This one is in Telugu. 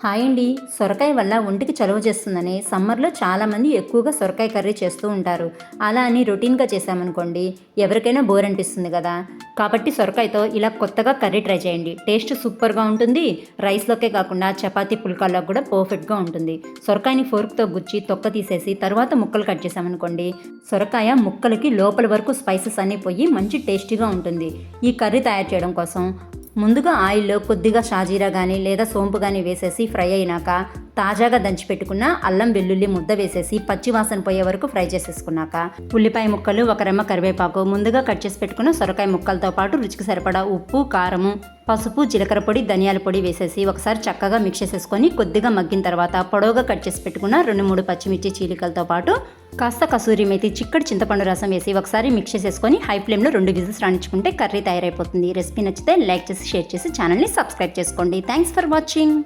హాయ్ అండి. సొరకాయ వల్ల ఒంటికి చలువ చేస్తుందని సమ్మర్లో చాలామంది ఎక్కువగా సొరకాయ కర్రీ చేస్తూ ఉంటారు. అలా అని రొటీన్గా చేసామనుకోండి ఎవరికైనా బోర్ అనిపిస్తుంది కదా. కాబట్టి సొరకాయతో ఇలా కొత్తగా కర్రీ ట్రై చేయండి. టేస్ట్ సూపర్గా ఉంటుంది. రైస్లోకే కాకుండా చపాతీ పుల్కాల్లో కూడా పర్ఫెక్ట్గా ఉంటుంది. సొరకాయని ఫోర్క్తో గుచ్చి తొక్క తీసేసి తర్వాత ముక్కలు కట్ చేసామనుకోండి సొరకాయ ముక్కలకి లోపల వరకు స్పైసెస్ అన్నీ పోయి మంచి టేస్టీగా ఉంటుంది. ఈ కర్రీ తయారు చేయడం కోసం ముందుగా ఆయిల్లో కొద్దిగా షాజీరా కానీ లేదా సోంపు కానీ వేసేసి ఫ్రై అయినాక తాజాగా దంచి పెట్టుకున్న అల్లం వెల్లుల్లి ముద్ద వేసేసి పచ్చివాసన పోయే వరకు ఫ్రై చేసేసుకున్నాక ఉల్లిపాయ ముక్కలు, ఒక రెమ్మ కరివేపాకు, ముందుగా కట్ చేసి పెట్టుకున్న సొరకాయ ముక్కలతో పాటు రుచికి సరిపడా ఉప్పు, కారము, పసుపు, జీలకర్ర పొడి, ధనియాల పొడి వేసేసి ఒకసారి చక్కగా మిక్స్ చేసేసుకొని కొద్దిగా మగ్గిన తర్వాత పొడవుగా కట్ చేసి పెట్టుకున్న 2-3 పచ్చిమిర్చి చీలికలతో పాటు కాస్త కసూరి మేతి, చిక్కటి చింతపండు రసం వేసి ఒకసారి మిక్స్ చేసేసుకొని హై ఫ్లేమ్లో 2 విజిల్స్ రాణించుకుంటే కర్రీ తయారైపోతుంది. రెసిపీ నచ్చితే లైక్ చేసి, షేర్ చేసి ఛానల్ని సబ్స్క్రైబ్ చేసుకోండి. Thanks for watching.